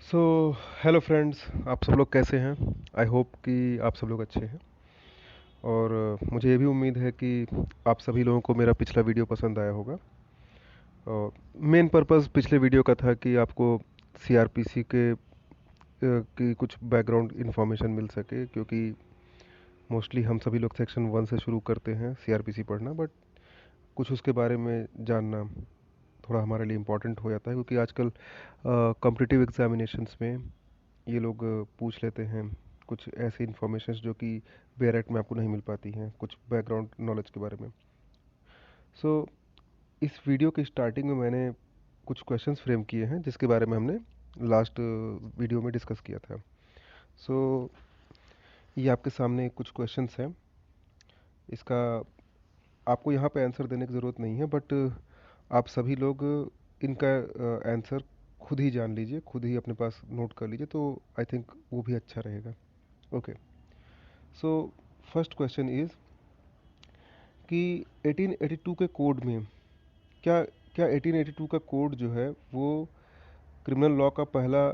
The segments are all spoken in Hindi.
सो हेलो फ्रेंड्स, आप सब लोग कैसे हैं? आई होप कि आप सब लोग अच्छे हैं। और मुझे ये भी उम्मीद है कि आप सभी लोगों को मेरा पिछला वीडियो पसंद आया होगा। और मेन पर्पस पिछले वीडियो का था कि आपको सीआरपीसी की कुछ बैकग्राउंड इन्फॉर्मेशन मिल सके, क्योंकि मोस्टली हम सभी लोग सेक्शन 1 से शुरू करते हैं सीआरपीसी पढ़ना, बट कुछ उसके बारे में जानना थोड़ा हमारे लिए इम्पोर्टेंट हो जाता है, क्योंकि आजकल कॉम्पिटिटिव एग्जामिनेशंस में ये लोग पूछ लेते हैं कुछ ऐसी इन्फॉर्मेशन जो कि बेयर में आपको नहीं मिल पाती हैं, कुछ बैकग्राउंड नॉलेज के बारे में। सो इस वीडियो के स्टार्टिंग में मैंने कुछ क्वेश्चंस फ्रेम किए हैं जिसके बारे में हमने लास्ट वीडियो में डिस्कस किया था। सो ये आपके सामने कुछ क्वेश्चंस हैं। इसका आपको यहाँ पे आंसर देने की ज़रूरत नहीं है, बट आप सभी लोग इनका आंसर खुद ही जान लीजिए, खुद ही अपने पास नोट कर लीजिए, तो आई थिंक वो भी अच्छा रहेगा। Okay. So first question is कि 1882 के कोड में क्या क्या 1882 का कोड जो है वो क्रिमिनल लॉ का पहला,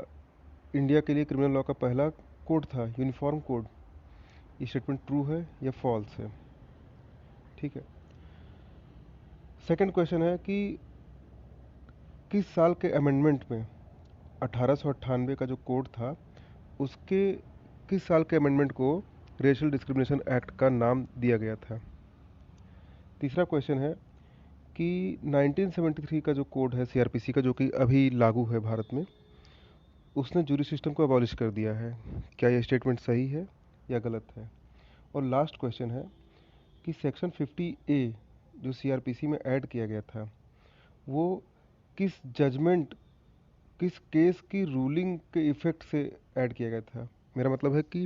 इंडिया के लिए क्रिमिनल लॉ का पहला कोड था, यूनिफॉर्म कोड? ये स्टेटमेंट ट्रू है या फॉल्स है? ठीक है। सेकंड क्वेश्चन है कि किस साल के अमेंडमेंट में 1898 का जो कोड था उसके किस साल के अमेंडमेंट को रेशियल डिस्क्रिमिनेशन एक्ट का नाम दिया गया था? तीसरा क्वेश्चन है कि 1973 का जो कोड है सीआरपीसी का, जो कि अभी लागू है भारत में, उसने जूरी सिस्टम को अबॉलिश कर दिया है। क्या यह स्टेटमेंट सही है या गलत है? और लास्ट क्वेश्चन है कि सेक्शन 50A जो सीआरपीसी में ऐड किया गया था वो किस जजमेंट, किस केस की रूलिंग के इफेक्ट से ऐड किया गया था? मेरा मतलब है कि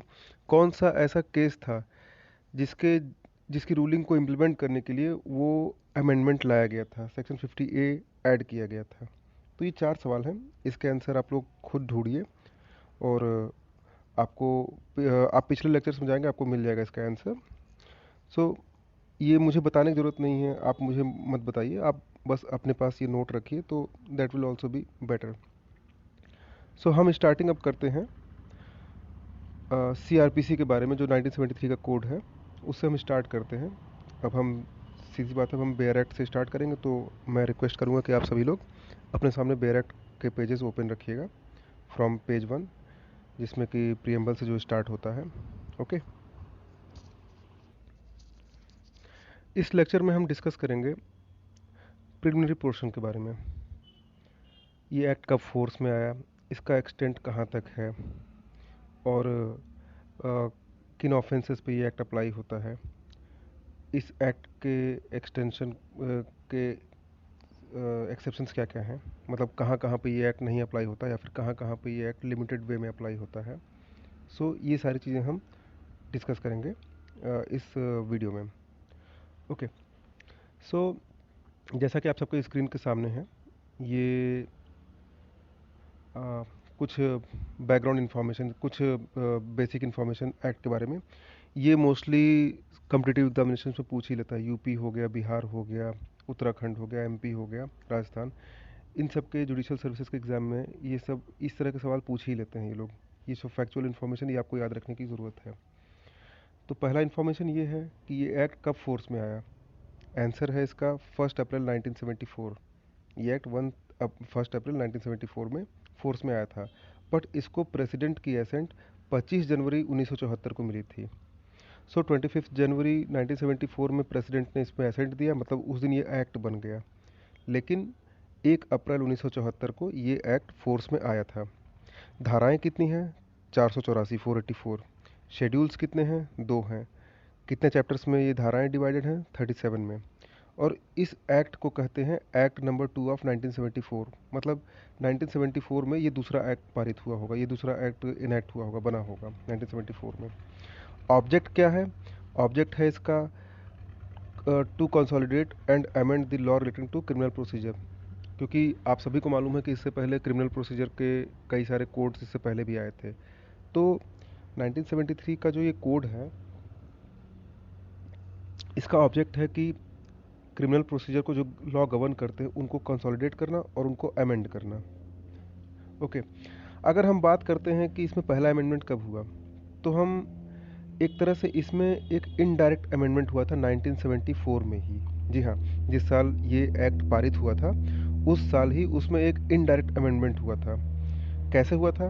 कौन सा ऐसा केस था जिसके जिसकी रूलिंग को इम्प्लीमेंट करने के लिए वो अमेंडमेंट लाया गया था, सेक्शन 50A ऐड किया गया था। तो ये चार सवाल हैं, इसके आंसर आप लोग खुद ढूंढिए। और आपको आप पिछले लेक्चर्स में जाएंगे, आपको मिल जाएगा इसका आंसर। सो ये मुझे बताने की ज़रूरत नहीं है, आप मुझे मत बताइए, आप बस अपने पास ये नोट रखिए, तो that will also be better. So हम स्टार्टिंग अब करते हैं सीआरपीसी के बारे में, जो 1973 का कोड है उससे हम स्टार्ट करते हैं। अब हम सीधी बात है, हम बेयर एक्ट से स्टार्ट करेंगे, तो मैं रिक्वेस्ट करूँगा कि आप सभी लोग अपने सामने बेयर एक्ट के पेजेस ओपन रखिएगा फ्रॉम पेज 1, जिसमें कि प्रियम्बल से जो स्टार्ट होता है। ओके। इस लेक्चर में हम डिस्कस करेंगे प्रिलिमिनरी पोर्शन के बारे में। ये एक्ट कब फोर्स में आया, इसका एक्सटेंट कहाँ तक है, और किन ऑफेंसेस पे ये एक्ट अप्लाई होता है, इस एक्ट के एक्सटेंशन के एक्सेप्शंस क्या क्या हैं, मतलब कहाँ कहाँ पे ये एक्ट नहीं अप्लाई होता, या फिर कहाँ कहाँ पे ये एक्ट लिमिटेड वे में अप्लाई होता है। सो ये सारी चीज़ें हम डिस्कस करेंगे इस वीडियो में। ओके। सो जैसा कि आप सबके स्क्रीन के सामने है, ये कुछ बैकग्राउंड इन्फॉर्मेशन, कुछ बेसिक इन्फॉर्मेशन एक्ट के बारे में। ये मोस्टली कॉम्पिटिटिव एग्जामिनेशन में पूछ ही लेता है। यूपी हो गया, बिहार हो गया, उत्तराखंड हो गया, एमपी हो गया, राजस्थान, इन सब के जुडिशियल सर्विसेज के एग्ज़ाम में ये सब इस तरह के सवाल पूछ ही लेते हैं ये लोग। ये सब फैक्चुअल इन्फॉर्मेशन ये आपको याद रखने की ज़रूरत है। तो पहला इन्फॉर्मेशन ये है कि ये एक्ट कब फोर्स में आया। आंसर है इसका 1 अप्रैल 1974। ये एक्ट 1 अप्रैल 1974 में फोर्स में आया था, बट इसको प्रेसिडेंट की एसेंट 25 जनवरी 1974 को मिली थी। सो 25 जनवरी 1974 में प्रेसिडेंट ने इसमें एसेंट दिया, मतलब उस दिन ये एक्ट बन गया। लेकिन 1 अप्रैल 1974 को ये एक्ट फोर्स में आया था। धाराएं कितनी हैं? 484, 484। शेड्यूल्स कितने हैं? 2 हैं। कितने चैप्टर्स में ये धाराएं डिवाइडेड हैं? 37 में। और इस एक्ट को कहते हैं एक्ट नंबर 2 ऑफ 1974। मतलब 1974 में ये दूसरा एक्ट पारित हुआ होगा, ये दूसरा एक्ट इनैक्ट हुआ होगा, बना होगा 1974 में। ऑब्जेक्ट क्या है? ऑब्जेक्ट है इसका to consolidate and amend the law relating to criminal procedure. क्योंकि आप सभी को मालूम है कि इससे पहले क्रिमिनल प्रोसीजर के कई सारे कोड्स इससे पहले भी आए थे। तो 1973 का जो ये कोड है, इसका ऑब्जेक्ट है कि क्रिमिनल प्रोसीजर को जो लॉ गवर्न करते हैं उनको कंसोलिडेट करना और उनको अमेंड करना। ओके। अगर हम बात करते हैं कि इसमें पहला अमेंडमेंट कब हुआ, तो हम एक तरह से इसमें एक इनडायरेक्ट अमेंडमेंट हुआ था 1974 में ही। जी हाँ, जिस साल ये एक्ट पारित हुआ था उस साल ही उसमें एक इनडायरेक्ट अमेंडमेंट हुआ था। कैसे हुआ था?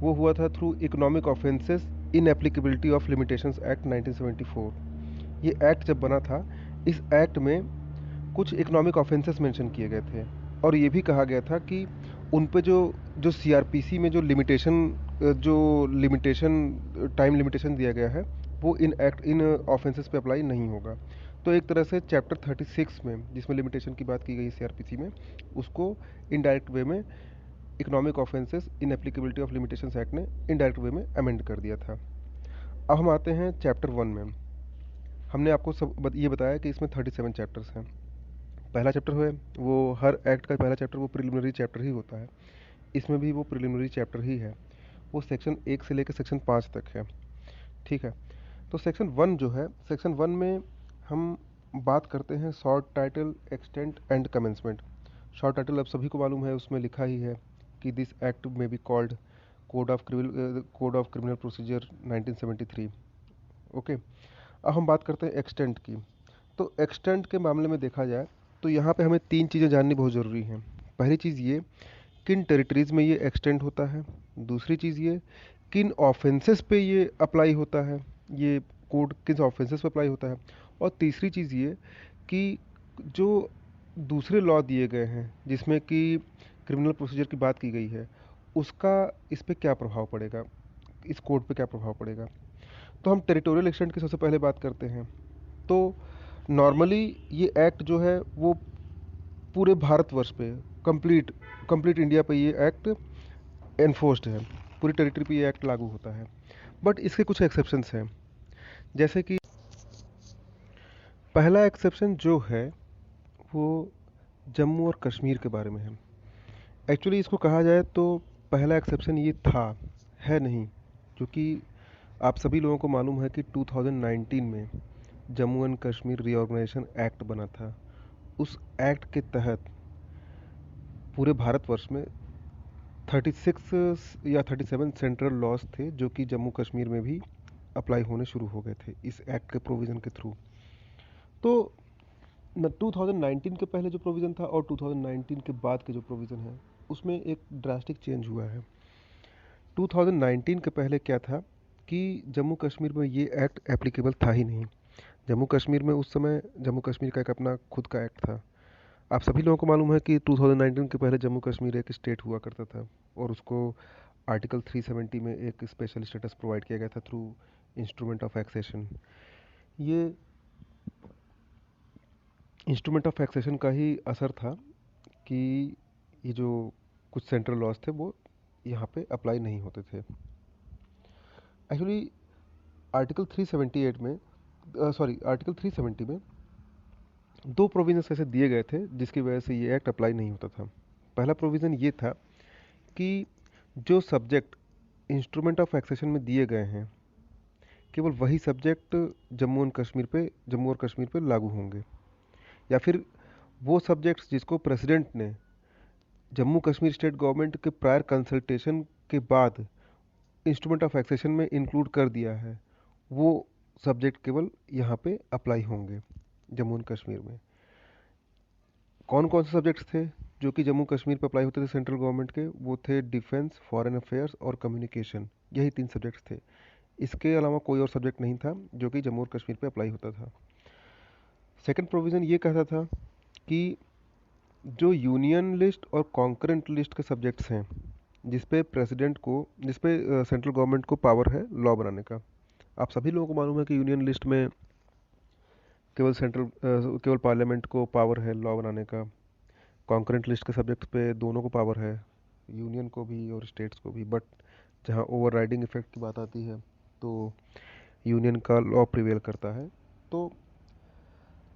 वो हुआ था through economic offences in applicability of limitations act 1974। ये एक्ट जब बना था, इस एक्ट में कुछ इकोनॉमिक ऑफेंसेस मेंशन किए गए थे और ये भी कहा गया था कि उन पे जो जो सीआरपीसी में जो लिमिटेशन टाइम लिमिटेशन दिया गया है वो इन ऑफेंसेस पे अप्लाई नहीं होगा। तो एक तरह से चैप्टर 36 में जिसमें लिमिटेशन की बात की गई सीआरपीसी में, उसको इनडायरेक्ट वे में economic offences in applicability of limitations act ने इनडायरेक्ट वे में अमेंड कर दिया था। अब हम आते हैं चैप्टर 1 में। हमने आपको ये बताया कि इसमें 37 चैप्टर्स हैं। पहला चैप्टर है वो, हर एक्ट का पहला चैप्टर वो प्रिलिमिनरी चैप्टर ही होता है। इसमें भी वो प्रिलिमिनरी चैप्टर ही है। वो सेक्शन 1 से लेकर सेक्शन 5 तक है। ठीक है। तो सेक्शन 1 जो है, सेक्शन 1 में हम बात करते हैं short title, extent and commencement. Short title अब सभी को मालूम है, उसमें लिखा ही है कि दिस एक्ट में be called code of criminal procedure 1973। Okay. अब हम बात करते हैं एक्सटेंट की। तो एक्सटेंट के मामले में देखा जाए तो यहाँ पे हमें 3 चीज़ें जाननी बहुत ज़रूरी हैं। पहली चीज़ ये, किन टेरिटरीज़ में ये एक्सटेंड होता है। दूसरी चीज़ ये, किन ऑफेंसेस पे ये अप्लाई होता है, ये कोड किस ऑफेंसेस पे अप्लाई होता है। और तीसरी चीज़ ये कि जो दूसरे लॉ दिए गए हैं जिसमें कि क्रिमिनल प्रोसीजर की बात की गई है, उसका इस पे क्या प्रभाव पड़ेगा, इस कोड पे क्या प्रभाव पड़ेगा। तो हम टेरिटोरियल एक्सटेंट की सबसे पहले बात करते हैं। तो नॉर्मली ये एक्ट जो है वो पूरे भारतवर्ष पे, कंप्लीट कंप्लीट इंडिया पे ये एक्ट एनफोर्स्ड है। पूरी टेरिटरी पे ये एक्ट लागू होता है। बट इसके कुछ एक्सेप्शंस हैं। जैसे कि पहला एक्सेप्शन जो है वो जम्मू और कश्मीर के बारे में है। एक्चुअली इसको कहा जाए तो पहला एक्सेप्शन ये था, है नहीं, क्योंकि आप सभी लोगों को मालूम है कि 2019 में Jammu and Kashmir reorganisation act बना था। उस एक्ट के तहत पूरे भारतवर्ष में 36 या 37 सेंट्रल लॉज थे जो कि जम्मू कश्मीर में भी अप्लाई होने शुरू हो गए थे इस एक्ट के प्रोविज़न के थ्रू। तो 2019 के पहले जो प्रोविज़न था और 2019 के बाद के जो प्रोविज़न है उसमें एक ड्रास्टिक चेंज हुआ है। 2019 के पहले क्या था कि जम्मू कश्मीर में ये एक्ट एप्लीकेबल था ही नहीं। जम्मू कश्मीर में उस समय जम्मू कश्मीर का एक अपना खुद का एक्ट था। आप सभी लोगों को मालूम है कि 2019 के पहले जम्मू कश्मीर एक स्टेट हुआ करता था और उसको आर्टिकल 370 में एक स्पेशल स्टेटस प्रोवाइड किया गया था थ्रू इंस्ट्रूमेंट ऑफ एक्सेशन। ये इंस्ट्रूमेंट ऑफ एक्सेशन का ही असर था कि ये जो कुछ सेंट्रल लॉज थे वो यहाँ पे अप्लाई नहीं होते थे। एक्चुअली आर्टिकल 378 में आर्टिकल 370 में दो प्रोविजंस ऐसे दिए गए थे जिसकी वजह से ये एक्ट अप्लाई नहीं होता था। पहला प्रोविज़न ये था कि जो सब्जेक्ट इंस्ट्रूमेंट ऑफ एक्सेशन में दिए गए हैं केवल वही सब्जेक्ट जम्मू और कश्मीर पे लागू होंगे, या फिर वो सब्जेक्ट्स जिसको प्रेसिडेंट ने जम्मू कश्मीर स्टेट गवर्नमेंट के प्रायर कंसल्टेशन के बाद इंस्ट्रूमेंट ऑफ एक्सेशन में इंक्लूड कर दिया है, वो सब्जेक्ट केवल यहाँ पे अप्लाई होंगे जम्मू एंड कश्मीर में। कौन कौन से सब्जेक्ट्स थे जो कि जम्मू कश्मीर पर अप्लाई होते थे सेंट्रल गवर्नमेंट के? वो थे डिफेंस, फॉरेन अफेयर्स और कम्युनिकेशन। यही 3 सब्जेक्ट्स थे। इसके अलावा कोई और सब्जेक्ट नहीं था जो कि जम्मू और कश्मीर पे अप्लाई होता था। सेकंड प्रोविज़न ये कहता था कि जो यूनियन लिस्ट और कॉन्करेंट लिस्ट के सब्जेक्ट्स हैं जिस पे सेंट्रल गवर्नमेंट को पावर है लॉ बनाने का। आप सभी लोगों को मालूम है कि यूनियन लिस्ट में केवल पार्लियामेंट को पावर है लॉ बनाने का। कॉन्करेंट लिस्ट के सब्जेक्ट्स पे दोनों को पावर है, यूनियन को भी और स्टेट्स को भी। बट जहाँ ओवरराइडिंग इफेक्ट की बात आती है तो यूनियन का लॉ प्रिवेल करता है। तो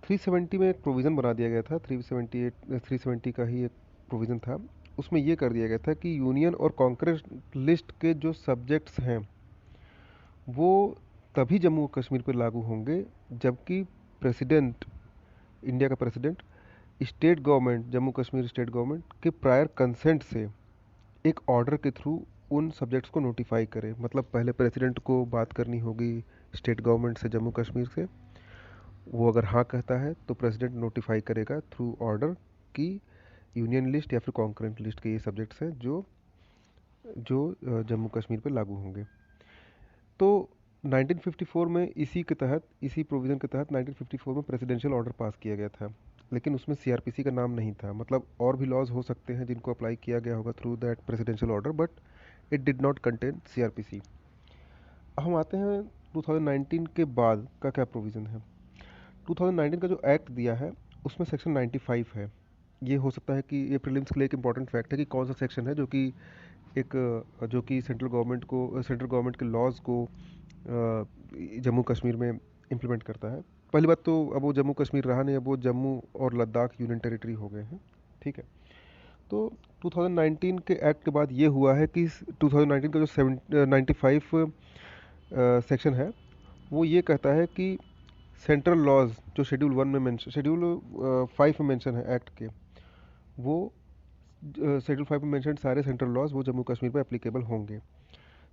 370 में एक प्रोविज़न बना दिया गया था, 370 का ही एक प्रोविज़न था। उसमें ये कर दिया गया था कि यूनियन और कॉन्करेंट लिस्ट के जो सब्जेक्ट्स हैं वो तभी जम्मू कश्मीर पर लागू होंगे जबकि प्रेसिडेंट, इंडिया का president Jammu Kashmir state government के प्रायर कंसेंट से एक ऑर्डर के थ्रू उन सब्जेक्ट्स को नोटिफाई करे। मतलब पहले प्रेसिडेंट को बात करनी होगी स्टेट गवर्नमेंट से, जम्मू कश्मीर से। वो अगर हाँ कहता है तो प्रेसिडेंट नोटिफाई करेगा थ्रू ऑर्डर कि यूनियन लिस्ट या फिर कॉन्करेंट लिस्ट के ये सब्जेक्ट्स हैं जो जो जम्मू कश्मीर पे लागू होंगे। तो 1954 में इसी के तहत, इसी प्रोविज़न के तहत 1954 में प्रेसिडेंशियल ऑर्डर पास किया गया था, लेकिन उसमें सीआरपीसी का नाम नहीं था। मतलब और भी लॉज हो सकते हैं जिनको अप्लाई किया गया होगा through that presidential order, but it did not contain CrPC. अब हम आते हैं 2019 के बाद का क्या प्रोविज़न है। 2019 का जो एक्ट दिया है उसमें सेक्शन 95 है। ये हो सकता है कि ये प्रीलिम्स के लिए एक इम्पॉर्टेंट फैक्ट है कि कौन सा सेक्शन है जो कि सेंट्रल गवर्नमेंट के लॉज को जम्मू कश्मीर में इम्प्लीमेंट करता है। पहली बात तो अब वो जम्मू कश्मीर रहा नहीं, अब वो जम्मू और लद्दाख यूनियन टेरिटरी हो गए हैं। ठीक है। तो 2019 के एक्ट के बाद ये हुआ है कि 2019 का जो 95 सेक्शन है वो ये कहता है कि सेंट्रल लॉज जो शेड्यूल 5 में मेंशन है एक्ट के, वो शेड्यूल 5 में मेंशन सारे सेंट्रल लॉज वो जम्मू कश्मीर पे एप्लीकेबल होंगे।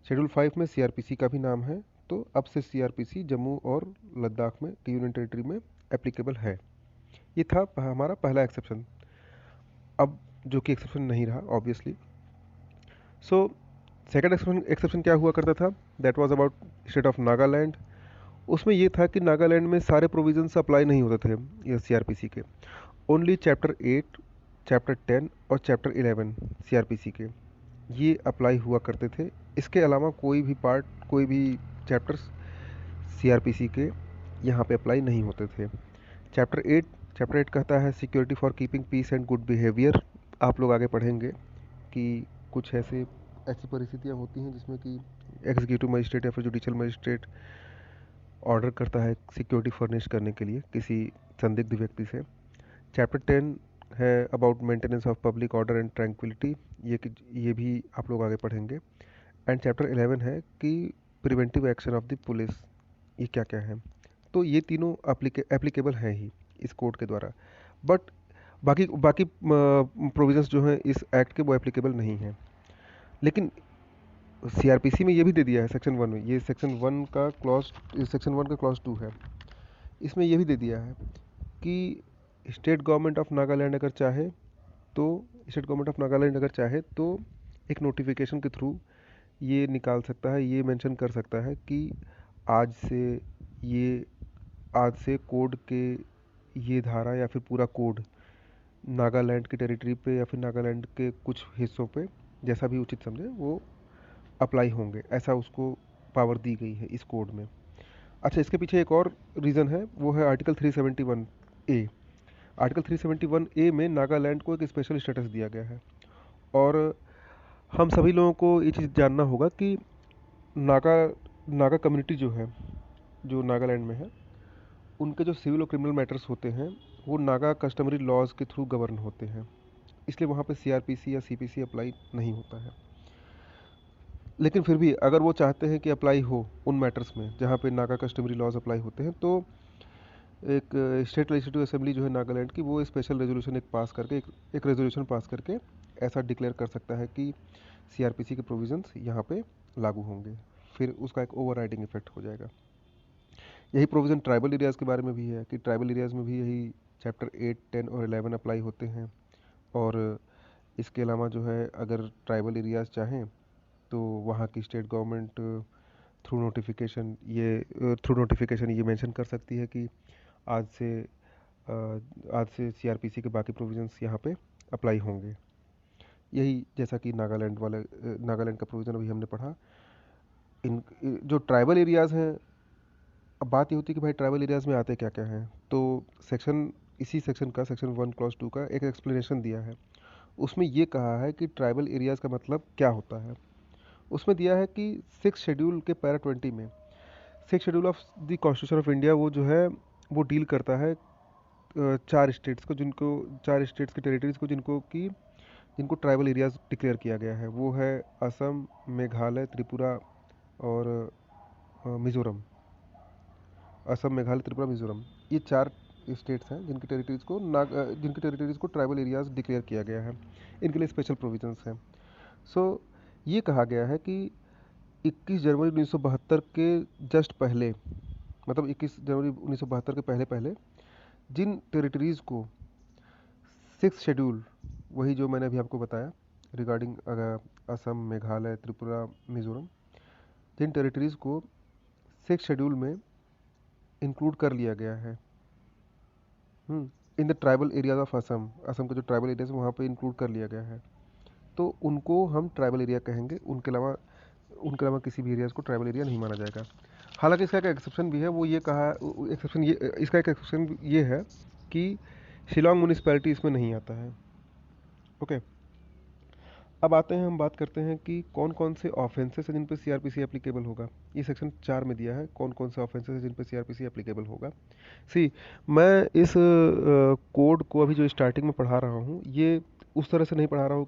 शेड्यूल 5 में सीआरपीसी का भी नाम है, तो अब से सीआरपीसी जम्मू और लद्दाख में यूनियन टेरिटरी में एप्लीकेबल है। ये था हमारा पहला एक्सेप्शन, अब जो कि एक्सेप्शन नहीं रहा ऑब्वियसली। सो सेकंड एक्सेप्शन क्या हुआ करता था, that was about state of Nagaland. उसमें ये था कि नागालैंड में सारे प्रोविजंस अप्लाई नहीं होते थे ये सीआरपीसी के। ओनली चैप्टर 8, चैप्टर 10 और चैप्टर 11 सीआरपीसी के ये अप्लाई हुआ करते थे। इसके अलावा कोई भी चैप्टर्स सीआरपीसी के यहाँ पे अप्लाई नहीं होते थे। चैप्टर 8 कहता है security for keeping peace and good behaviour. आप लोग आगे पढ़ेंगे कि कुछ ऐसी परिस्थितियाँ होती हैं जिसमें कि एग्जीक्यूटिव मजिस्ट्रेट या फिर जुडिशियल मजिस्ट्रेट ऑर्डर करता है सिक्योरिटी फर्निश करने के लिए किसी संदिग्ध व्यक्ति से। चैप्टर 10 है about maintenance of public order and tranquillity, ये भी आप लोग आगे पढ़ेंगे। एंड चैप्टर 11 है कि preventive action of the police, ये क्या क्या है। तो ये तीनों एप्लीकेबल हैं ही इस कोड के द्वारा, बट बाकी बाकी प्रोविजंस जो हैं इस एक्ट के वो एप्लीकेबल नहीं हैं। लेकिन सीआरपीसी में ये भी दे दिया है सेक्शन 1 में, ये सेक्शन 1 का क्लॉज 2 है। इसमें ये भी दे दिया है कि स्टेट गवर्नमेंट ऑफ नागालैंड अगर चाहे तो एक नोटिफिकेशन के थ्रू ये निकाल सकता है, ये मेंशन कर सकता है कि आज से ये आज से कोड के ये धारा या फिर पूरा कोड नागालैंड की टेरिटरी पे या फिर नागालैंड के कुछ हिस्सों पे जैसा भी उचित समझे वो अप्लाई होंगे, ऐसा उसको पावर दी गई है इस कोड में। अच्छा, इसके पीछे एक और रीज़न है, वो है आर्टिकल 371 ए। आर्टिकल 371 ए में नागालैंड को एक स्पेशल स्टेटस दिया गया है। और हम सभी लोगों को ये चीज़ जानना होगा कि नागा नागा कम्युनिटी जो है, जो नागालैंड में है, उनके जो सिविल और क्रिमिनल मैटर्स होते हैं वो नागा कस्टमरी लॉज के थ्रू गवर्न होते हैं, इसलिए वहाँ पे सीआरपीसी या सीपीसी अप्लाई नहीं होता है। लेकिन फिर भी अगर वो चाहते हैं कि अप्लाई हो उन मैटर्स में जहाँ पे नागा कस्टमरी लॉज अप्लाई होते हैं, तो एक स्टेट लेजिस्लेटिव असेंबली जो है नागालैंड की, वो स्पेशल रेजोल्यूशन एक रेजोल्यूशन पास करके ऐसा डिक्लेयर कर सकता है कि सीआरपीसी के प्रोविजंस यहाँ पे लागू होंगे, फिर उसका एक ओवरराइडिंग इफेक्ट हो जाएगा। यही प्रोविज़न ट्राइबल एरियाज़ के बारे में भी है कि ट्राइबल एरियाज़ में भी यही चैप्टर 8, 10 और 11 अप्लाई होते हैं। और इसके अलावा जो है अगर ट्राइबल एरियाज़ चाहें तो वहाँ की स्टेट गवर्नमेंट थ्रू नोटिफिकेशन ये मेंशन कर सकती है कि आज से सीआरपीसी के बाकी प्रोविजंस यहाँ पे अप्लाई होंगे। यही जैसा कि नागालैंड का प्रोविज़न अभी हमने पढ़ा। जो ट्राइबल एरियाज़ हैं, अब बात ये होती है कि भाई ट्राइबल एरियाज़ में आते क्या क्या हैं। तो इसी सेक्शन 1 क्लॉज 2 का एक एक्सप्लेनेशन दिया है। उसमें ये कहा है कि ट्राइबल एरियाज़ का मतलब क्या होता है। उसमें दिया है कि 6 शेड्यूल के पैरा 20 में 6 schedule of the constitution of India वो जो है वो डील करता है 4 स्टेट्स की टेरिटरीज को जिनको ट्राइबल एरियाज डिक्लेयर किया गया है। वो है असम, मेघालय, त्रिपुरा और मिज़ोरम। असम, मेघालय, त्रिपुरा, मिज़ोरम, ये 4 स्टेट्स हैं जिनकी टेरिटरीज को ट्राइबल एरियाज डिक्लेयर किया गया है। इनके लिए स्पेशल प्रोविजंस हैं। सो ये कहा गया है कि 21 जनवरी 1972 के जस्ट पहले, मतलब 21 जनवरी 1972 के पहले पहले जिन टेरिटरीज़ को सिक्स शेड्यूल, वही जो मैंने अभी आपको बताया रिगार्डिंग असम, मेघालय, त्रिपुरा, मिजोरम, जिन टेरिटरीज़ को सिक्स शेड्यूल में इंक्लूड कर लिया गया है in the tribal areas of Assam, Assam के जो ट्राइबल एरियाज वहाँ पे इंक्लूड कर लिया गया है, तो उनको हम ट्राइबल एरिया कहेंगे। उनके अलावा किसी भी एरियाज को ट्राइबल एरिया नहीं माना जाएगा। हालांकि इसका एक एक्सेप्शन भी है, वो ये कहा एक्सेप्शन ये इसका एक एक्सेप्शन ये है कि शिलोंग म्यूनिसपैलिटी इसमें नहीं आता है। ओके, अब आते हैं, हम बात करते हैं कि कौन कौन से ऑफेंसेस हैं जिन पे सीआरपीसी एप्लीकेबल होगा। ये सेक्शन 4 में दिया है कौन कौन से ऑफेंसेस हैं जिन पे सीआरपीसी एप्लीकेबल होगा। सी, मैं इस कोड को अभी जो स्टार्टिंग में पढ़ा रहा हूँ, ये उस तरह से नहीं पढ़ा रहा हूँ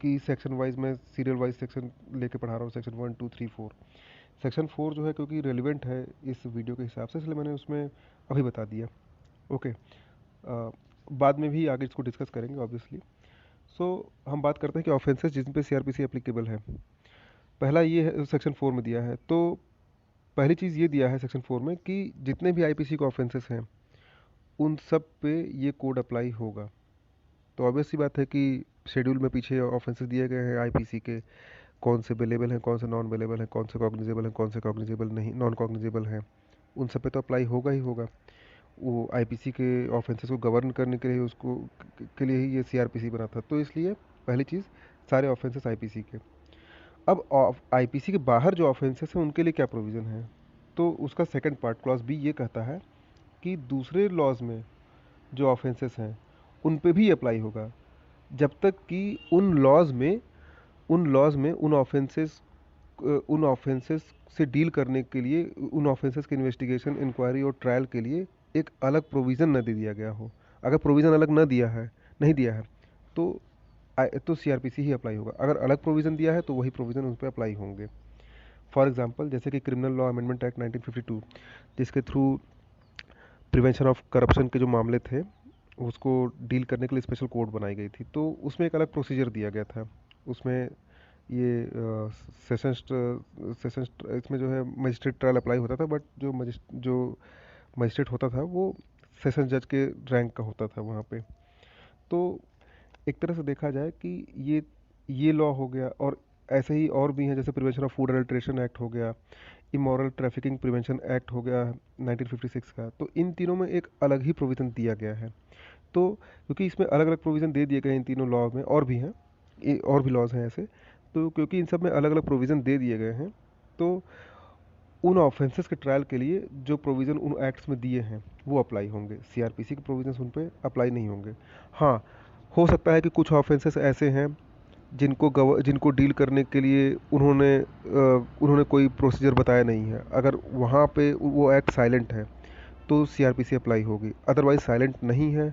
कि सेक्शन वाइज मैं सीरियल वाइज सेक्शन लेके पढ़ा रहा हूँ, सेक्शन 1 2 3 4। सेक्शन 4 जो है क्योंकि रेलिवेंट है इस वीडियो के हिसाब से, इसलिए मैंने उसमें अभी बता दिया। ओके, बाद में भी आगे इसको डिस्कस करेंगे ऑब्वियसली। सो हम बात करते हैं कि ऑफेंसेस जिन पे सीआरपीसी एप्लीकेबल है। पहला ये है, सेक्शन 4 में दिया है, तो पहली चीज़ ये दिया है सेक्शन 4 में कि जितने भी आईपीसी के ऑफेंसेस हैं उन सब पे ये कोड अप्लाई होगा। तो ऑब्वियस सी बात है कि शेड्यूल में पीछे ऑफेंसेस दिए गए हैं आईपीसी के, कौन से बेलेबल हैं, कौन से नॉन बेलेबल हैं, कौन से कॉग्निजेबल हैं, कौन से कॉग्निजेबल नहीं, नॉन कॉग्निजेबल हैं, उन सब पे तो अप्लाई होगा ही होगा। वो आईपीसी के ऑफेंसेस को गवर्न करने के लिए उसको के लिए ही ये सीआरपीसी बना था, तो इसलिए पहली चीज़ सारे ऑफेंसेस आईपीसी के। अब आईपीसी के बाहर जो ऑफेंसेस हैं उनके लिए क्या प्रोविज़न है, तो उसका सेकंड पार्ट क्लॉज बी ये कहता है कि दूसरे लॉज में जो ऑफेंसेस हैं उन पे भी अप्लाई होगा, जब तक कि उन लॉज में उन ऑफेंसेस से डील करने के लिए, उन ऑफेंसेस के इन्वेस्टिगेशन, इंक्वायरी और ट्रायल के लिए एक अलग प्रोविज़न न दे दिया गया हो। अगर प्रोविज़न अलग न दिया है नहीं दिया है तो तो सीआरपीसी ही अप्लाई होगा। अगर अलग प्रोविज़न दिया है तो वही प्रोविज़न उन पर अप्लाई होंगे। फॉर एग्जांपल, जैसे कि क्रिमिनल लॉ अमेंडमेंट एक्ट 1952, जिसके थ्रू प्रिवेंशन ऑफ करप्शन के जो मामले थे उसको डील करने के लिए स्पेशल कोर्ट बनाई गई थी, तो उसमें एक अलग प्रोसीजर दिया गया था। उसमें ये सेशंस सेशंस इसमें जो है मजिस्ट्रेट ट्रायल अप्लाई होता था, बट जो मजिस्ट्रेट होता था वो सेशन जज के रैंक का होता था वहाँ पे। तो एक तरह से देखा जाए कि ये लॉ हो गया, और ऐसे ही और भी हैं, जैसे prevention of food adulteration act हो गया, इमोरल ट्रैफिकिंग प्रिवेंशन एक्ट हो गया 1956 का। तो इन तीनों में एक अलग ही प्रोविज़न दिया गया है। तो क्योंकि इसमें अलग अलग प्रोविज़न दे दिए गए हैं इन तीनों लॉ में, और भी हैं, और भी लॉज हैं ऐसे, तो क्योंकि इन सब में अलग अलग प्रोविज़न दे दिए गए हैं, तो उन ऑफेंसेस के ट्रायल के लिए जो प्रोविज़न उन एक्ट्स में दिए हैं वो अप्लाई होंगे। सीआरपीसी के प्रोविज़न्स उन पे अप्लाई नहीं होंगे। हाँ, हो सकता है कि कुछ ऑफेंसेस ऐसे हैं जिनको डील करने के लिए उन्होंने कोई प्रोसीजर बताया नहीं है। अगर वहाँ पे वो एक्ट साइलेंट है तो सीआरपीसी अप्लाई होगी, अदरवाइज साइलेंट नहीं है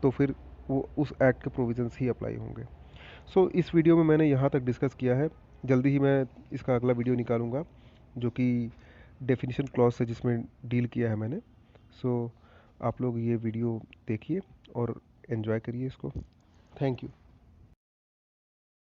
तो फिर वो उस एक्ट के प्रोविजंस ही अप्लाई होंगे। सो इस वीडियो में मैंने यहाँ तक डिस्कस किया है। जल्दी ही मैं इसका अगला वीडियो निकालूंगा जो कि डेफिनेशन क्लॉज से जिसमें डील किया है मैंने। सो आप लोग ये वीडियो देखिए और एंजॉय करिए इसको। Thank you.